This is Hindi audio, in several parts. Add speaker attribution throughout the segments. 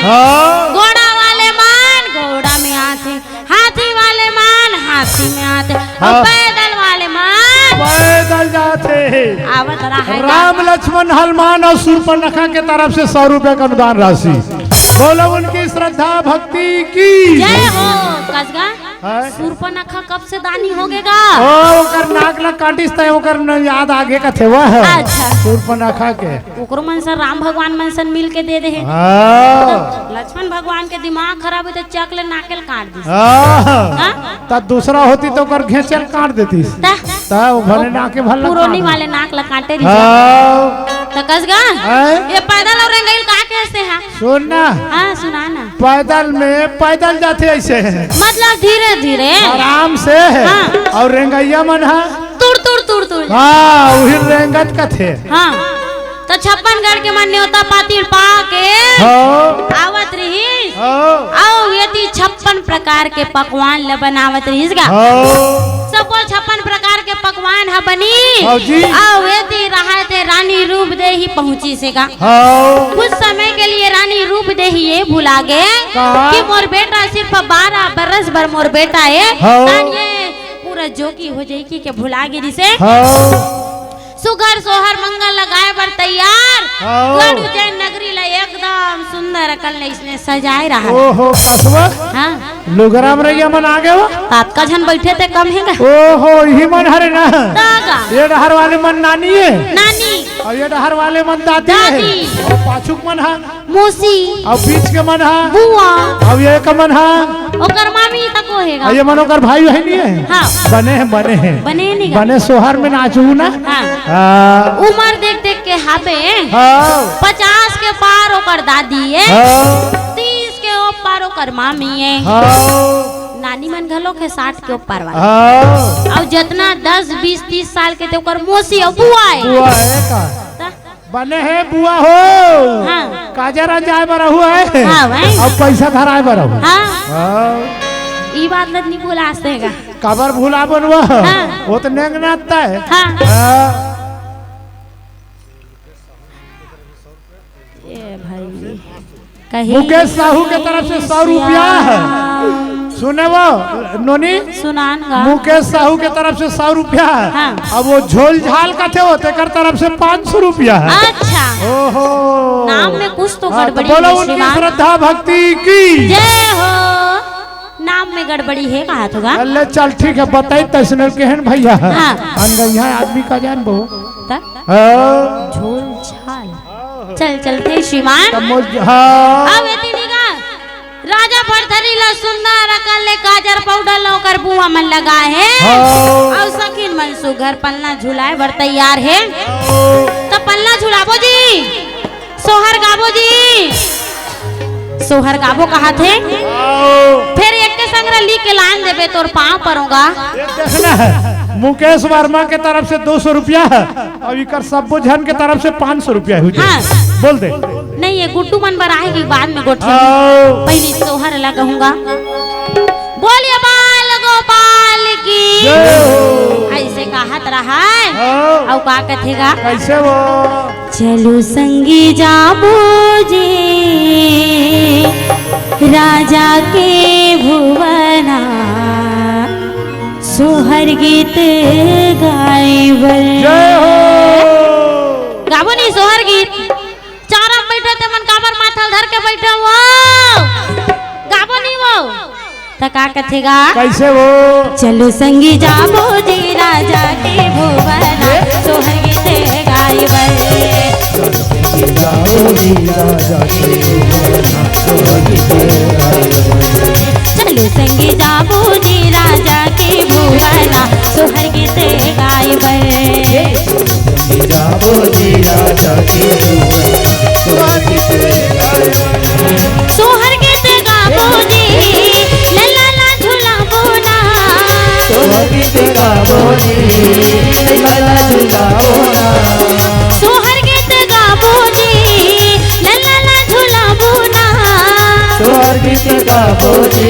Speaker 1: घोड़ा वाले मान घोड़ा में आते, हाथी वाले मान हाथी में आते, और पैदल वाले मान
Speaker 2: पैदल जाते।
Speaker 1: आवत रहा है।
Speaker 2: राम लक्ष्मण हनुमान और शूर्पणखा के तरफ से 100 रुपए का अनुदान राशि। बोलो उनकी श्रद्धा भक्ति की
Speaker 1: जय हो। कसगा शूर्पणखा कब से दानी हो गेगा?
Speaker 2: ओकर नाक लग काटिस तय ओकर याद आगे का थे वह।
Speaker 1: अच्छा
Speaker 2: शूर्पणखा के
Speaker 1: ओकरो मन से राम भगवान मन से मिल के दे दे। लक्ष्मण भगवान के दिमाग खराब है तो चकले नाकेल काट दी।
Speaker 2: तब दूसरा होती तो ओकर घेचल काट देती। तब भले नाके भल
Speaker 1: पुरोनी वाले नाक ल काटे री। तो कसगा ये पैदल और रेंगइल का कैसे है?
Speaker 2: सुन ना।
Speaker 1: हां सुना ना।
Speaker 2: पैदल जाते ऐसे है,
Speaker 1: मतलब धीरे धीरे
Speaker 2: आराम से है। और रेंगैया मन है
Speaker 1: तुड़ तुड़ तुड़ तुड़।
Speaker 2: हाँ वही रेंगत का थे।
Speaker 1: हाँ तो 56गढ़ के मन न्योता पाती पा के आवत रही। आओ ये 56 प्रकार के पकवान ल बनावत रहीस गा। सबको 56 प्रकार के पकवान है बनी। आओ ये रहा थे रानी रूप दे ही पहुंची से गा। कुछ समय के लिए रानी रूप दे ही ये भुला गए कि मोर बेटा सिर्फ 12 बरस भर मोर बेटा है। ये पूरा जोगी हो जाएगी के भुला गिरी से। सुगर सोहर मंगल लगाए बर तैयार। गढ़ उज्जैन नगरी ला एकदम सुंदर अकल ने इसने सजाए रहा।
Speaker 2: ओहो कसवा
Speaker 1: हाँ
Speaker 2: लोगराम रैया मन आ गए।
Speaker 1: तात का झन बैठे थे कम है।
Speaker 2: ओहो यही मन हरे ना। ये डहर वाले मन नानी है।
Speaker 1: नानी
Speaker 2: और ये डहर वाले मन दादी है। और पाछुक मन है
Speaker 1: मौसी।
Speaker 2: और बीच के मन है
Speaker 1: बुआ।
Speaker 2: और ये का मन है
Speaker 1: ओकर मामी तको हैगा।
Speaker 2: ये मन ओकर भाई है नहीं है।
Speaker 1: हाँ बने नहीं
Speaker 2: बने सोहर में नाचू ना।
Speaker 1: उम्र देख देख के हाबे 50 के पार ओकर दादी है। 30 के ऊपर ओकर मामी है। नानी मन घलो के 60 के ऊपर वाला। और जितना 10 20 30 साल के थे ओकर मौसी और बुआ है।
Speaker 2: बने है बुआ हो। काजरा जाए बरा हुआ है। अब पैसा धराए बरा हुआ। ई बात नहीं भूला सकेगा। कबर भूला बनवा वो तो नेंग नाता है। मुकेश साहू के तरफ से 100 रुपया है। सुने वो नोनी
Speaker 1: सुनान
Speaker 2: मुकेश साहू के तरफ से 100 रुपया है। अब वो झोल झाल का थे होते कर तरफ से 500 रुपया है।
Speaker 1: अच्छा
Speaker 2: ओहो
Speaker 1: नाम में कुछ तो गड़बड़ी।
Speaker 2: बोलो उनकी श्रद्धा भक्ति की
Speaker 1: जय हो। नाम में गड़बड़ी है कहा तो गा।
Speaker 2: अल्ले चल ठीक है बताई तसने केहन भैया अनगैया आदमी का जान बो
Speaker 1: झोल झाल। चल चलते श्रीमान। राजा भरथरी ला सुंदर अकल ले काजर पाउडर लौकर बुआ मन लगा है। और सखीन मन सुघर पलना झुलाए बर तैयार है। तो पलना झुलाबो जी सोहर गाबो जी। सोहर गाबो कहा थे फिर एक के संग ली के लान देबे तोर पाँव परोगा।
Speaker 2: देखना है मुकेश वर्मा के तरफ से 200 रुपया है। और इकर सबो जन के तरफ से 500 रुपया है। बोल दे
Speaker 1: नहीं ये गुड्डू मन पर आएगी बाद में गोठी। पहले सोहर लगाऊंगा। बोलिए बाल गोपाल की ऐसे कहत रहा है। और का कथेगा
Speaker 2: कैसे वो
Speaker 1: चलो संगी जाबो जी राजा के भुवना सोहर गीत गाइबर। गाबो नहीं सोहर गीत चारा बैठे थे मन काबर माथा धर के बैठे वो गाबो नहीं वो तो का कथेगा
Speaker 2: कैसे वो
Speaker 1: चलो संगी जाबो जी राजा के भुवना सोहर गीत गाइबर। चलो संगी जाबो जी राजा के भुवना सोहर गीत गाइबर। सोहर गीत गाबो जी लला ला झुलाबो ना। सोहर गीत गाबो जी लला झुलाबो ना। सोहर गीत गाबो जी लला ला झुलाबो ना। सोहर गीत गाबो जी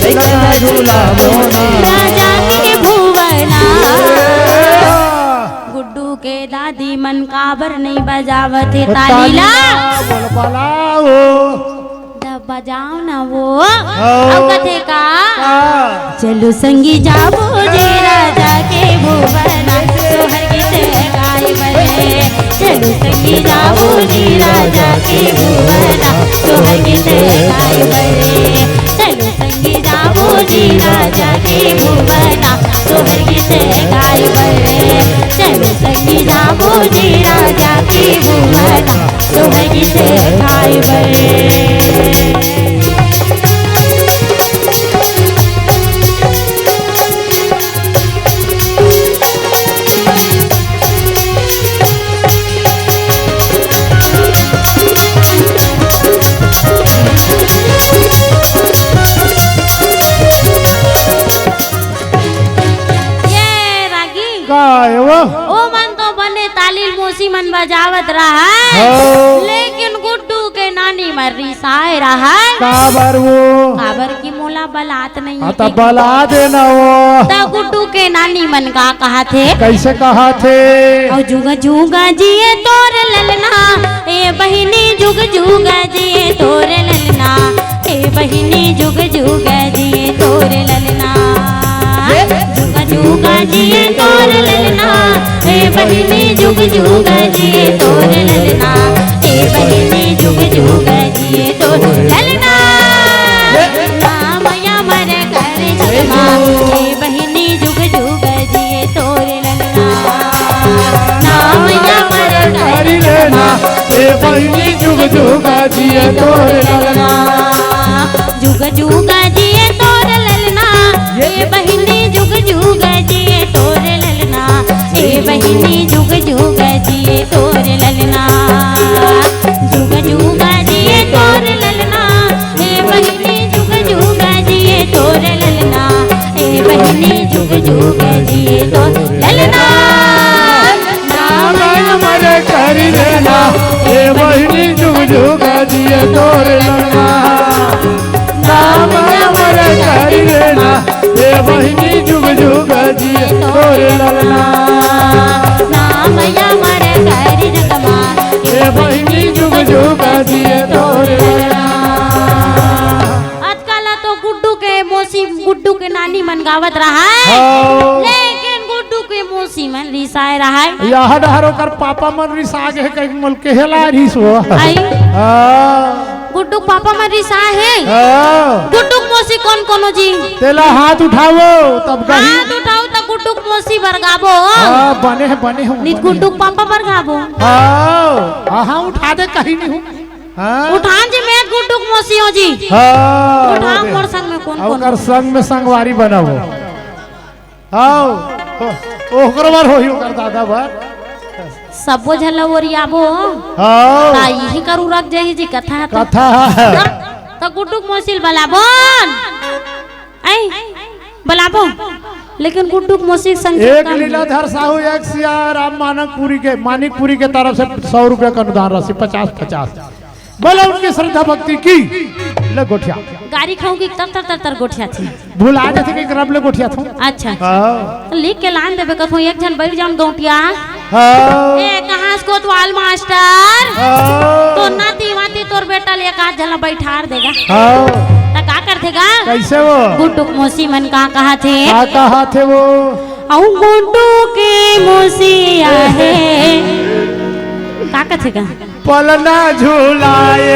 Speaker 1: लला झुलाबो ना। राजा के भुवना गुड्डू के दादी मन काबर नहीं बजावते तालीला। अब बजाओ ना वो अब कथे का चलो संगी जाबो जी राजा के भुवना तोहर गीत गाई बरे चलो संगी जाबो जी राजा के भुवना तोहर गीत गाई बरे चलो संगी जाबो जी राजा के भुवना तोहर गीत गाई बरे चलो संगी जाबो जी राजा के भुवना तोहर गीत गाई बरे
Speaker 2: ओ
Speaker 1: मन तो बने तालील मोसी मन बजावत रहा है लेकिन गुड्डू के नानी मर्री साए रहा है काबर की मोला बलात नहीं
Speaker 2: तो बला देना वो
Speaker 1: तो गुड्डू के नानी मन का कहा थे
Speaker 2: कैसे कहा थे
Speaker 1: और जुगा जुगा जिए तोर ललना ए बहिनी जुग जुगा जिए तोर ललना ए बहिनी जुग जुगा जिए तोर ललना जुगा जुगा जिए तोर ललना ए बहिनी जुग जुगा जिए तोर ललना ए बहिनी जुग जुगा जिए तोर ललना नामया मर कर जगमा ए बहिनी जुग जुगा जिए तोर ललना नामया मर कर
Speaker 2: लेना ए बहिनी जुग जुगा जिए तोर ललना
Speaker 1: जुग जुगा जिए तोर ललना ए बहिनी जुग जुगा जिए तोर ललना ए बहिनी जुग जुगा जिए तोर ललना जुग जुगा जिए तोर ललना ए बहिनी जुग जुगा जिए तोर ललना ए बहिनी जुग जुगा जिए तोर ललना
Speaker 2: नाम मर कर लेना ए बहिनी जुग जुगा जिए तोर ललना नाम मर कर लेना ए बहिनी जुग जुगा जिए तोर ललना
Speaker 1: नाम मर कर जगमा
Speaker 2: ए बहिनी जुग जुगा जिए तोर ललना
Speaker 1: आजकल तो गुड्डू के मौसी गुड्डू के नानी मन गावत रहा है लेकिन गुड्डू के मौसी मन रिसाए रहा है
Speaker 2: यह डहरो कर पापा मन रिसा के कई मुल्क के हेला रिस हो
Speaker 1: आई गुड्डू पापा मन रिसा है गुड्डू मौसी कौन कोनो जी
Speaker 2: तेला हाथ उठाओ तब कहीं
Speaker 1: हाथ उठाओ तब गुड्डू मौसी बरगाबो
Speaker 2: बने हो
Speaker 1: नित गुड्डू पापा बरगाबो
Speaker 2: हाँ उठा दे कहीं नहीं हूँ
Speaker 1: उठान जी मैं गुड्डू मौसी हो जी उठा मोर संग में कौन कौन
Speaker 2: संग में संगवारी बनाओ आओ ओकर बार होई ओकर दादा बार
Speaker 1: सबो झलवरियाबो यही करू रख जाही जी कथा तो गुड्डू मौसी बलाबोन आई बलाबो लेकिन गुड्डू मौसी संग
Speaker 2: एक लीलाधर साहू एक सिया राम मानिकपुरी के तरफ से 100 रुपया का अनुदान राशि 50-50 बोला उनकी श्रद्धा भक्ति की ले गोठिया
Speaker 1: गाड़ी खाऊंगी तर गोठिया थी
Speaker 2: भूला जाते कि रब ले गोठिया थो
Speaker 1: अच्छा तो लिख के लान देबे कथो एक जन बैठ जाऊं गोठिया ए कहां से कोतवाल मास्टर तो नाती वाती तोर बेटा ले का जला बैठार देगा त का कर देगा
Speaker 2: कैसे वो
Speaker 1: गुड्डू मौसी मन का कहा थे
Speaker 2: वो
Speaker 1: औ गुड्डू के मौसी आहे का कथेगा
Speaker 2: पलना झूलाए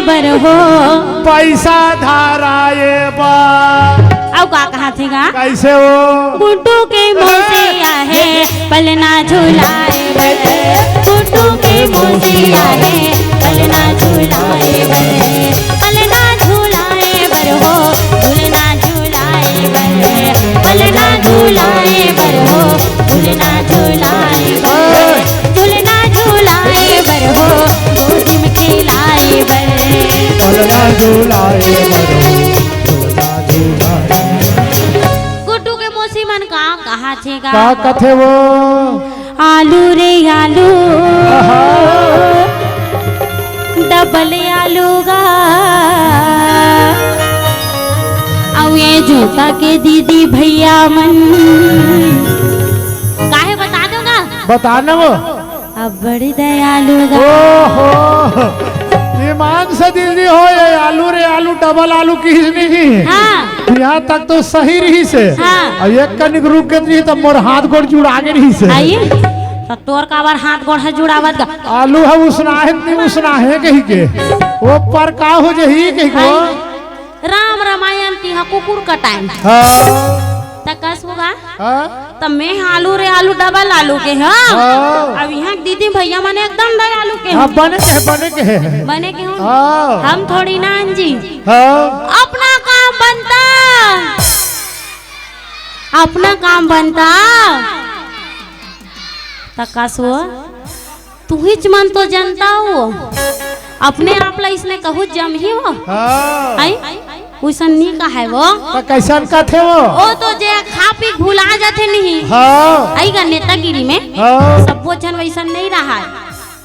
Speaker 1: बर हो
Speaker 2: पैसा धाराए बार
Speaker 1: अब का कहा थेगा
Speaker 2: कैसे वो
Speaker 1: गुड्डू के मौसी आहे पलना झूलाए बर गुड्डू के मौसी आहे पलना झूलाए बर पलना झूलाए बर हो झूलना झूलाए बर पलना झूलाए बर हो झूलना झूलाए बर झूलना झूलाए बर हो गोदी में खिलाए बर
Speaker 2: पलना झूलाए बर झूलना झूलाए
Speaker 1: गुड्डू के मौसी मन का कहा छेगा
Speaker 2: का कथे वो
Speaker 1: आलू रे आलू डबल आलू गा औ ये जूता के दीदी भैया मन काहे बता दूंगा
Speaker 2: बताना वो
Speaker 1: अब बड़ी दयालु गा
Speaker 2: ओ ईमान से दिल्ली हो ये आलू रे आलू डबल आलू की नहीं।
Speaker 1: हाँ।
Speaker 2: यहाँ तक तो सही रही से।
Speaker 1: हाँ।
Speaker 2: और एक कनिक रुक के नहीं तो मोर हाथ गोड़ जुड़ा के रही से।
Speaker 1: आइए तो तोर का बार हाथ गोड़ है जुड़ावत गा।
Speaker 2: आलू है उसना है नहीं उसना है कहीं के वो पर का हो जही कहीं को।
Speaker 1: राम रामायण की हा कुकुर का टाइम।
Speaker 2: हाँ।
Speaker 1: तकस होगा।
Speaker 2: हाँ।
Speaker 1: तब मैं आलू रे आलू डबल आलू के हाँ। अब यहाँ दीदी भैया मने एकदम दे आलू के
Speaker 2: हाँ बने के
Speaker 1: बने के हूँ।
Speaker 2: हाँ।
Speaker 1: हम थोड़ी ना जी।
Speaker 2: हाँ।
Speaker 1: अपना काम बनता अपना काम बनता तकास हो तू ही मन तो जनता हो अपने आप ला इसने कहू जम ही हो।
Speaker 2: हाँ।
Speaker 1: उसन नहीं का है वो
Speaker 2: तो कैसा का थे वो
Speaker 1: तो जे खा पी भूला जाते नहीं।
Speaker 2: हाँ।
Speaker 1: आई का नेतागिरी में।
Speaker 2: हाँ।
Speaker 1: सब वो जन वैसा नहीं रहा है।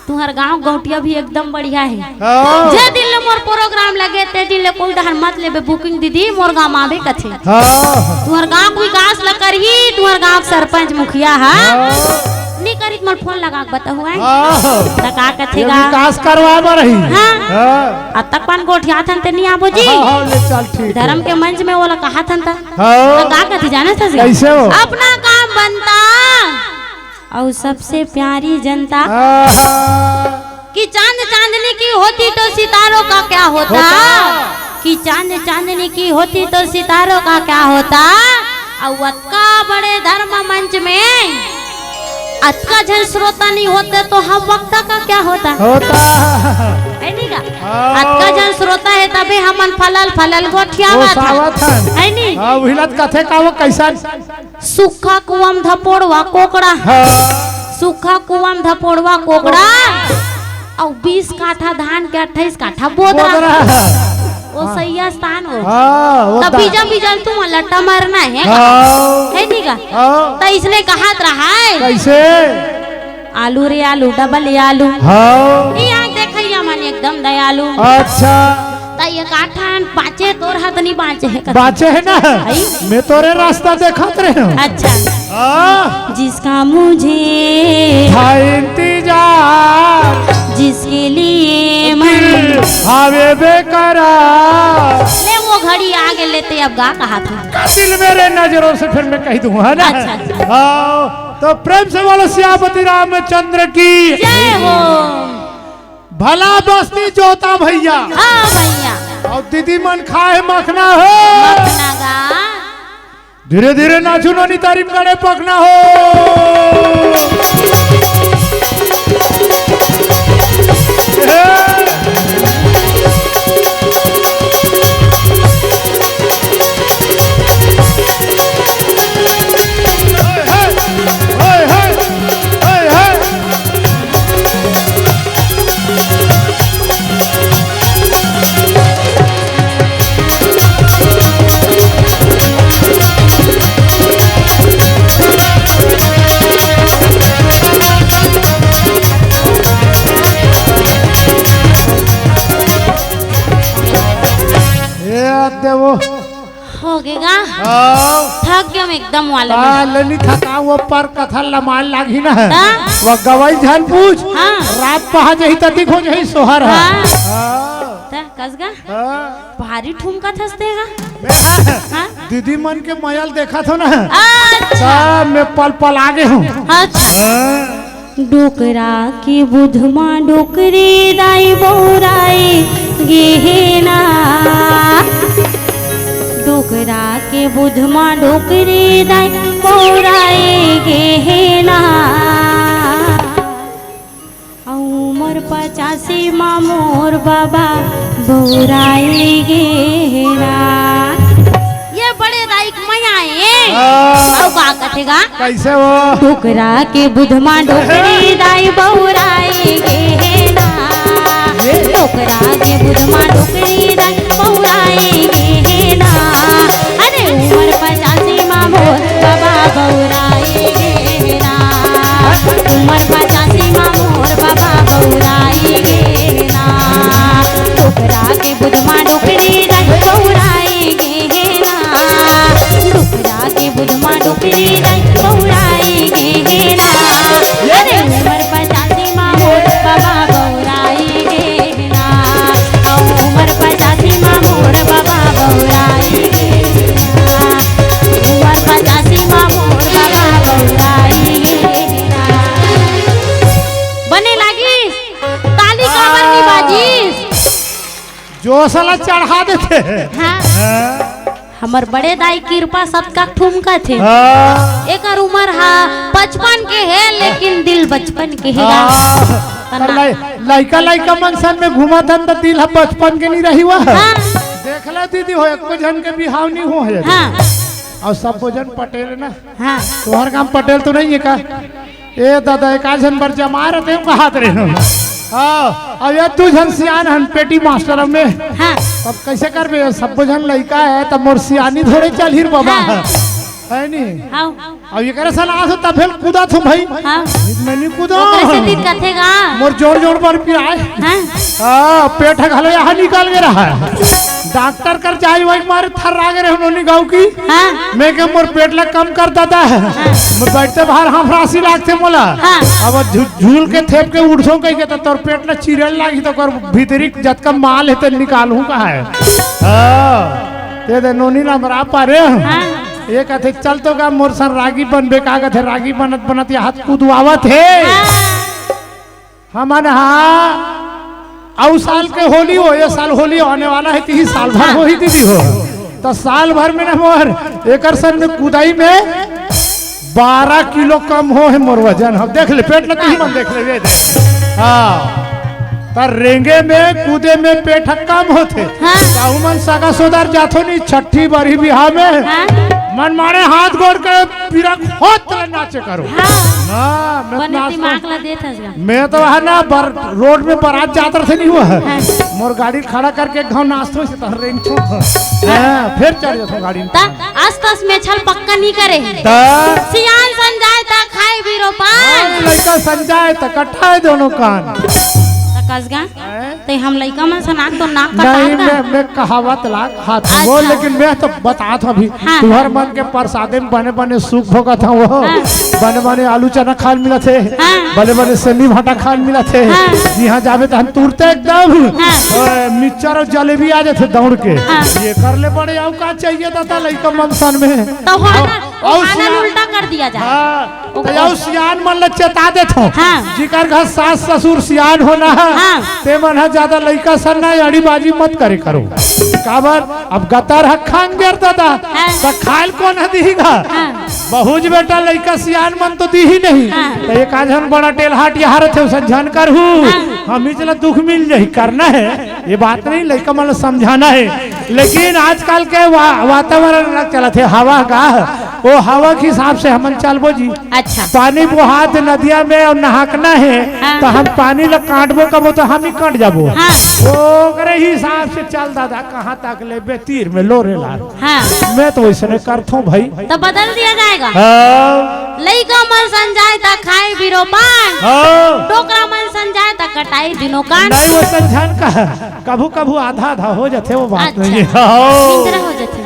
Speaker 1: तुहर गांव गौटिया भी एकदम बढ़िया है।
Speaker 2: हाँ।
Speaker 1: जे दिन ले मोर प्रोग्राम लगे ते दिन ले कोई डहर मत लेबे बुकिंग दीदी मोर गांव आवे कथे।
Speaker 2: हाँ।
Speaker 1: तुहर गांव विकास ल करही तुहर गांव सरपंच मुखिया है नहीं करी मोर फोन लगा के बताऊ है। तका कथेगा
Speaker 2: विकास करवा रही।
Speaker 1: हां अब तक पान गोठिया थन ते नहीं आबो जी।
Speaker 2: हां ले चल ठीक
Speaker 1: धर्म के मंच में वाला कहा थन ता।
Speaker 2: हां
Speaker 1: का कथी जाने था
Speaker 2: कैसे हो
Speaker 1: अपना काम बनता और सबसे प्यारी जनता कि चांद चांदनी की होती तो सितारों का क्या होता कि चांद चांदनी की होती तो सितारों का क्या होता। और अक्का बड़े धर्म मंच में अक्का जन श्रोता नहीं होते तो हम वक्ता का क्या होता है नहीं का। अक्का जन श्रोता है तभी हमन फलल गोठिया है नहीं।
Speaker 2: हां विलत कथे का वो कैसा
Speaker 1: सूखा कुआम धपोड़वा कोकड़ा। सूखा कुआम धपोड़वा कोकड़ा और 20 काठा धान के 28 काठा बोदरा वो सही स्थान हो। तब बीजा तू लट्टा मारना है नहीं का। तो इसने कहा रहा है
Speaker 2: कैसे
Speaker 1: आलू रे आलू डबल आलू। यहाँ देखिए मन एकदम दयालु।
Speaker 2: अच्छा
Speaker 1: तो ये काठा बाचे तोर हाथ नहीं बाचे है
Speaker 2: बाचे है ना मैं तोरे रास्ता देखत रहे।
Speaker 1: अच्छा जिसका मुझे
Speaker 2: था इंतजार
Speaker 1: जिसके लिए मन
Speaker 2: हावे बेकरार
Speaker 1: ले वो घड़ी आगे लेते अब गा कहा था
Speaker 2: दिल मेरे नजरों से फिर मैं कह दूं है ना।
Speaker 1: अच्छा।
Speaker 2: हाँ तो प्रेम से बोलो सियापति रामचंद्र की
Speaker 1: जय हो।
Speaker 2: भला बस्ती जोता भैया।
Speaker 1: हाँ भैया
Speaker 2: और दीदी मन खाए मखना हो
Speaker 1: मखना गा
Speaker 2: धीरे धीरे नाचू नोनी तारीफ करे पकना हो।
Speaker 1: हो गएगा थक गया मैं एकदम वाला
Speaker 2: लनी थका वो पर कथा लमान लागी ना है वो गवाई झन पूछ।
Speaker 1: हाँ।
Speaker 2: रात पहा जही त दिखो जही सोहर है।
Speaker 1: कसगा भारी ठुमका थसतेगा।
Speaker 2: हाँ? दीदी मन के मयल देखा था ना।
Speaker 1: अच्छा
Speaker 2: मैं पल पल आगे हूँ।
Speaker 1: अच्छा डोकरा की बुधमा डोकरी दाई बोराई गेना डोकरा के बुधमा डोकरी दाई बोराई गेना उमर 85 माँ मोर बाबा बोराई गेना। ये बड़े दाइक मैया है का कथेगा
Speaker 2: कैसे वो
Speaker 1: डोकरा के बुधमा डोकरी दाई बोराई गेना डोकरा के बुधमा डोकरी दाई बोराई गेना। अरे उमर 85 माँ मोर बाबा बोराई गेना उमर 85 माँ मोर बाबा बोराई गेना डोकरा के बुधमा डोकरी दाई बोराई गेना डोकरा के बुधमा डोकरी दाई बोराई गेना। अरे उमर 85 माँ मोर बाबा
Speaker 2: जो साला चढ़ा देते हैं।
Speaker 1: हमार बड़े दाई कृपा सबका ठुमका थे। एक उम्र हा 55 के है लेकिन दिल बचपन के है।
Speaker 2: लइका लइका मनसन में घुमा था तो दिल हा 55 के नहीं रही हुआ। देख ला दीदी हो एको जन के बिहाव नहीं हो है। और सब भोजन पटेल ना। तुम्हार काम पटेल तो नहीं है का? ए दादा एक जन पर जमा रहते हो कहा रहे। अब ये तू जन सियान हन पेटी मास्टर में। अब कैसे कर बे सब जन लइका है तब मोर सियानी थोड़े चल हिर बाबा है नहीं। अब ये करे सलाह होता फिर कूदा तुम भाई। मैं नहीं कूदा।
Speaker 1: कैसे दिक्कत है गा?
Speaker 2: मोर जोड़ जोड़ पर पिया है। पेट घलो यहाँ निकाल के रहा है। डॉक्टर कर जाए वही मारे थर आ गए उन्होंने गाँव की। मैं क्या मोर पेट ला कम कर देता है। मैं बैठते बाहर हम राशि लागते मोला। अब झूल के थेप के उड़सों कहीं के तोर पेट ला चिरल लागी तो कर भीतरी जत का माल है तो निकालूं कहा है। ते दे नोनी ना मरा पारे। ये कहते चल तो का मोर सन रागी बन बेका कहते रागी बनत बनत ये हाथ कूदवावत है। हमन औ साल के होली हो ये साल होली होने वाला है तीन साल भर हो ही दीदी हो तो साल भर में न मोर एक सन में कुदाई में 12 किलो कम हो है मोर वजन। हम देख ले पेट लगे ही मन देख ले। पर रेंगे में कूदे में पेट कम होते। मन सगा सोदार जाथो नहीं छठी बरी बिहार में मन मारे हाथ गोड़ के पीरा खोत नाचे करो। मैं तो है ना रोड में बारात जातर से नहीं हुआ है। मोर गाड़ी खड़ा करके घाव नाचतो से रेंग छो फिर चढ़ जातो गाड़ी में।
Speaker 1: आस-पास में छल पक्का नहीं करे। सियान संजाय ता खाए बीरो पान।
Speaker 2: लइका संजाय ता कटाए दोनों कान।
Speaker 1: कसगा ते हम लइका मन से नाक तो नाक
Speaker 2: नहीं मैं कहावत लाग हाथ वो लेकिन मैं तो बता था अभी तुम्हारे मन के प्रसादे में बने बने सूख भोगा था वो बने बने आलू चना खान मिला थे बने बने सेमी भाटा खान मिला थे। यहाँ जावे तो हम तुरते एकदम मिक्सचर और जलेबी आ जाते दौड़ के। ये कर ले बड़े आओ का चाहिए था लइका मनसन में
Speaker 1: तो उल्टा कर दिया जा।
Speaker 2: सियान मन चेता देते जिकर घर सास ससुर सियान होना है ते मन है ज्यादा लइका सन ना अड़ीबाजी मत करे करो। काबर अब गतर है खांगेर दादा तो खाल कौन है दीगा बहुज बेटा लइका सियान मन तो दी ही नहीं। तो एक आजन बड़ा टेलहाट यहाँ रहते संझान कर हम ही चला दुख मिल जाही करना है ये बात नहीं लइका मन समझाना है। लेकिन आजकल के वातावरण चला थे हवा का वो हवा के हिसाब से हम चलबो जी।
Speaker 1: अच्छा
Speaker 2: पानी बुहात नदिया में और नहाकना है तो हम पानी ल काटबो कबो तो हम ही कट जाबो। ओकरे हिसाब से चल दादा कहाँ तक ले तीर में लोरे ला। मैं तो वैसे करथो भाई
Speaker 1: तो बदल दिया जाएगा। लइका मन संजाय ता खाए बीरो पान टोकरा मन संजाय ता कटाई दिनो कान।
Speaker 2: नहीं वो संझान का कभू कभू आधा आधा हो जाते वो बात नहीं है।
Speaker 1: हो जाते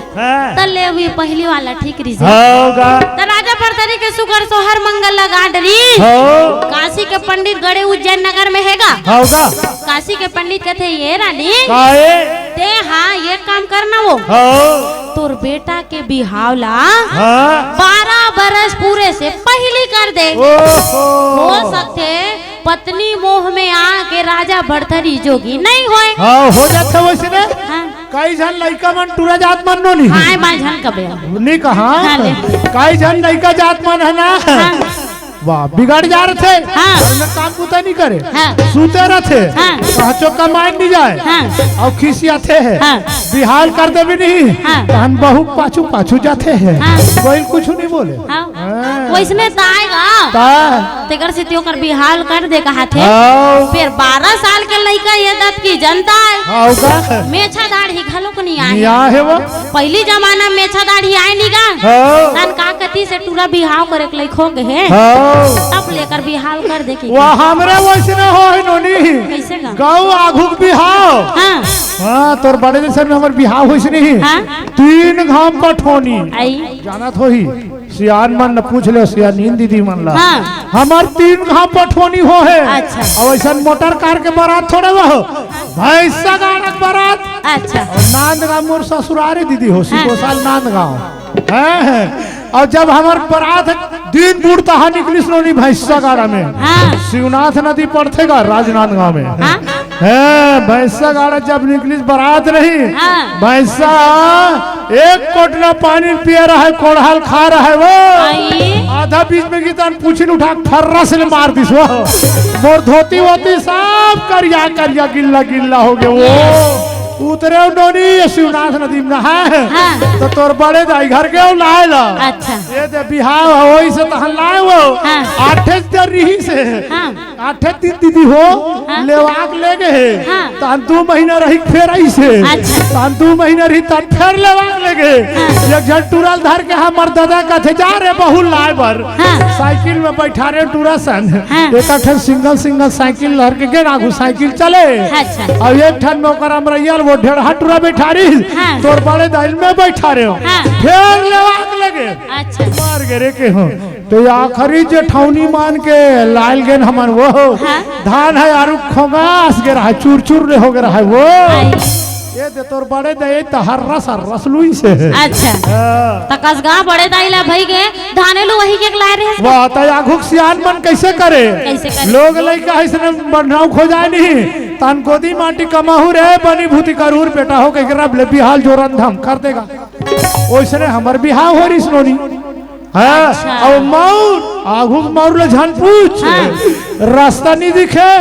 Speaker 1: तले हुई पहली वाला ठीक रीजन
Speaker 2: होगा।
Speaker 1: तो राजा परतरी के सुगर सोहर मंगल लगा डरी काशी के पंडित गड़े उज्जैन नगर में हैगा।
Speaker 2: होगा
Speaker 1: काशी के पंडित कहते ये रानी ते हाँ ये काम करना वो तोर बेटा के बिहावला 12 बरस पूरे से पहली कर दे। हो सकते पत्नी मोह में आके राजा भरथरी जोगी नहीं होए।
Speaker 2: हो जाता वैसे ने कई जन लइका मन टूरा जात मन नो नहीं
Speaker 1: हां मां जन कबे
Speaker 2: नहीं कहा कई जन लइका जात मन है ना वाह बिगड़ जा रहे थे काम कुता नहीं करे सूते रहते कहचो कमाए नहीं जाए और खिसिया थे बिहार कर दे भी नहीं हम बहु पाछू पाछू जाते हैं कोई कुछ नहीं बोले
Speaker 1: वैसने तो आएगा तेकर से त्यों कर बिहार कर दे कहा थे। फिर 12 साल के लड़का ये दत की जनता है मेछा दाढ़ी घलो को नहीं आए वो पहली जमाना मेछा दाढ़ी आए नहीं गा का कती से टूरा बिहाव करे लइखो के है अब लेकर बिहाव कर दे के
Speaker 2: वो हमरे वैसने हो नोनी
Speaker 1: कैसे
Speaker 2: गाँव आघुक बिहाव। हाँ तोर बड़े जैसे में हमार बिहाव होइस नहीं 3 घाम पठोनी जाना तो ही सियान मन न पूछ ले सियानीन दीदी मन ला हमार 3 घाम पठोनी हो है। और ऐसा मोटर कार के बारात थोड़े वो भैंसा गाड़ बारात।
Speaker 1: अच्छा
Speaker 2: और नांदगांव मोर ससुरारे दीदी हो 2 साल नांदगांव है। और जब हमार बारात दिन बूढ़ता निकली सुनोनी भैंसा गाड़ा में शिवनाथ नदी पड़थेगा राजनांदगांव में है भैंसा गाड़ा जब निकली बारात रही, भैंसा एक कोटना पानी पिया रहा है, कोड़हाल खा रहा है वो, आधा बीच में गीता पूछिन उठा फर्रा से मार दिस वो, मोर धोती वोती सब करिया करिया गिल्ला गिल्ला हो गया वो। उतरे डोनी शिवनाथ नदी में नहाए, तो तोर बड़े दाई घर के लाए ला। अच्छा। ये दे बिहाव होई से तहन लाए वो, आठे दरी से, आठे दीदी हो, लेवाक ले गए, तान 2 महीना रही फेर आई से, तान 2 महीना रही तान फेर लेवाक ले गए, एक जन टूरल धर के हमर दादा का थे जा रे बहु लाए बर, साइकिल में बैठा रे टूरा सन, एक आठे सिंगल साइकिल धर के आगू साइकिल चले, और एक ठन नौकर अमरैया वो ढेढ़ा टूरा बैठा रही, तोर बड़े दाइल में बैठा रहे हो, फिर लेवाक लगे, मार गिरे के हो, तो आखिरी जेठौनी मान के लाल गेन हमन वो धान है आरु खोगास गे रहा, चूर चूर हो गया है वो, ये दे तोर बड़े दाई तहर रस लुई से। अच्छा।
Speaker 1: तकसगा बड़े दाई ला भाई के धाने लो वही के लाए रहे।
Speaker 2: वाह त आघुक सियान मन कैसे करे? लोग लइका ऐसने बढ़ाऊ खो जाए नहीं, तान गोदी माटी कमाहू रे बनी भूति करूर बेटा हो के रब ले बिहाल जोरन धम कर देगा, ओइसने हमर बिहाव हो रही सुनोनी है। और मौर आघुक मौर ले झन पूछ, रास्ता नहीं दिखे,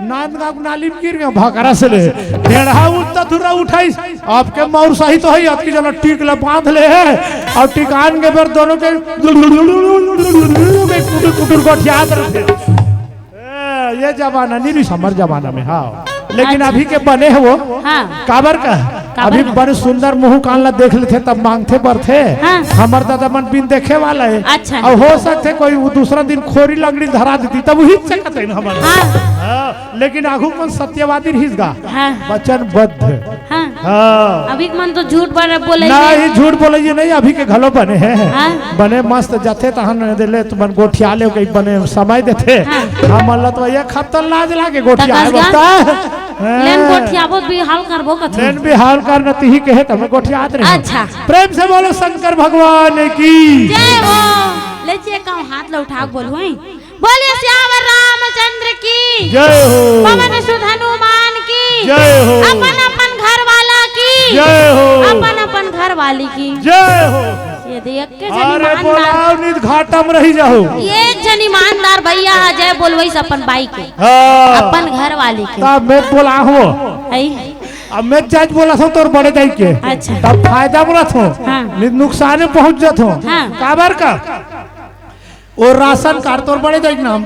Speaker 2: नाद नाली गिर गया भाकरा से ले, ढेढ़ा उठता धुरा उठाई, आपके मौर सही तो है, आपकी जना टीक ले बांध ले है, और टिकान के फिर दोनों के कुटुर को याद रखे। ये जमाना नहीं समर जमाना में, हाँ लेकिन अभी के बने है वो काबर का, अभी बड़े सुंदर मुंह कान ला देख लेते तब मांगते पर थे, हमार दादा मन बिन देखे वाला है। अच्छा। और हो सकते कोई दूसरा दिन खोरी लंगड़ी धरा देती तब वही से कहते हैं हमारे, लेकिन आगू मन सत्यवादी रहीगा, वचन बद्ध।
Speaker 1: अभी मन तो झूठ बोले
Speaker 2: नहीं, झूठ बोले नहीं, अभी के घलो बने हैं, बने मस्त जाते तहन देले तो मन गोठिया ले के बने समय देते, हमला तो ये खत्तर लाज लागे गोठिया बता
Speaker 1: लेन गोठियाबो भी हाल करबो कथु,
Speaker 2: लेन भी हाल करना तीही कहे तब गोठियात रहे। अच्छा। प्रेम से बोलो शंकर भगवान की
Speaker 1: जय हो। ले जे कहूं हाथ ला उठा बोलू हैं, बोले श्यावर रामचंद्र की
Speaker 2: जय हो,
Speaker 1: पवन सुत हनुमान की
Speaker 2: जय हो,
Speaker 1: अपन अपन घर वाला की
Speaker 2: जय हो,
Speaker 1: अपन अपन घर वाली की
Speaker 2: जय हो।
Speaker 1: ये देख के
Speaker 2: अरे बोलाओ नित घाटम रही जाओ,
Speaker 1: ये जन ईमानदार भैया जय बोलवई अपन बाई के, अपन घर वाली के,
Speaker 2: तब मैं बोला हूं, अब मैं जज बोला था तोर बड़े दाई के। अच्छा। तब फायदा बोला था, नुकसान पहुंच जात हो, काबर का और राशन कार्ड तोर बड़े दाई नाम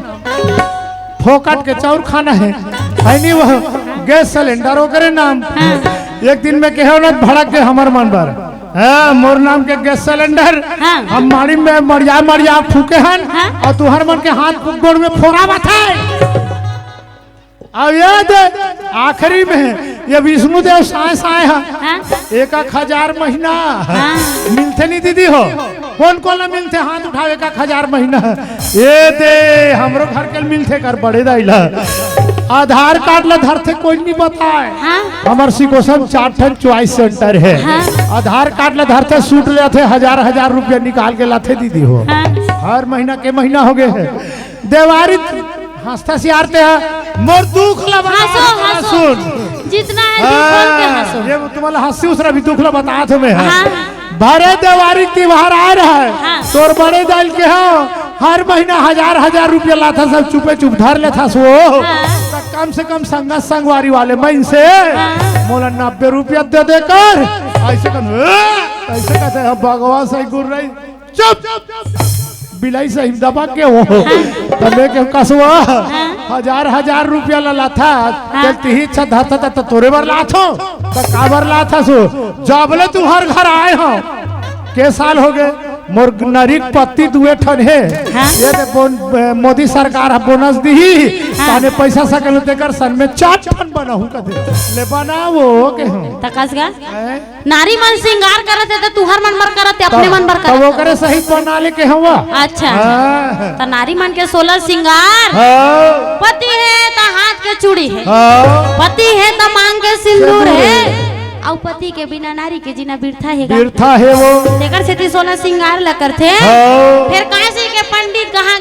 Speaker 2: फोकट के चाउर खाना है नहीं, वो गैस सिलेंडर ओकरे नाम, एक दिन में कहो ना भड़क के हमर मन पर मोर नाम के गैस सिलेंडर, हम मारी में मरिया फूके हन, और तुहर मन के हाथ गोड़ में फोड़ा बात है। अब याद आखिरी में ये विष्णुदेव साए है, 1000 महीना मिलते नहीं दीदी हो, कौन कौन मिलते हाथ उठाओ 1000 महीना, ये दे हमरो घर के मिलते कर बड़े दाइला, आधार कार्ड ला धरते कोई नहीं बताए, हमार सिकोसम 4 ठन चॉइस सेंटर है, आधार कार्ड ला धरते सूट लेते 1000 रुपया निकाल के लाते दीदी हो, हर महीना के महीना हो गए है। देवारी हंसता सियारते हैं, मोर दुख ला सुन
Speaker 1: जितना है दुख के हंसो,
Speaker 2: ये तुम्हारा हंसी उसरा भी दुख ला बता तुम्हें भरे देवारी त्योहार आ रहा है, तोर बड़े दाल के हो हर महीना 1000 रुपया लाता, सब चुपे चुप धर लेता सो, कम से कम संगवारी वाले मैं से मोला 90 रुपया दे देकर ऐसे कहते हैं भगवान सही गुर रही चुप बिलाई सही दबा के हो तबे के कसवा 1000 रुपया ला था, तेल ही इच्छा धरता तो तोरे बार लाथो तो काबर लाथा सो, जबले तू हर घर आए हो के साल हो गए, मोर नरिक पत्ती 2 ठन है, ये मोदी सरकार बोनस दी ताने पैसा सकल देकर सन में 4 ठन बनाहू कदे ले बनावो के हो
Speaker 1: तकसगा नारी मन श्रृंगार करत है तो तुहर मन मर करत है, अपने मन मर करत
Speaker 2: वो करे सही बना ले के हुआ।
Speaker 1: अच्छा। तो नारी मन के 16 श्रृंगार, पति है तो हाथ के चूड़ी है, पति है तो मांग के सिंदूर है, और पति के बिना नारी के जीना बिरथा है वो, लेकर से 16 श्रृंगार ला करते, फिर काशी के पंडित कहाँ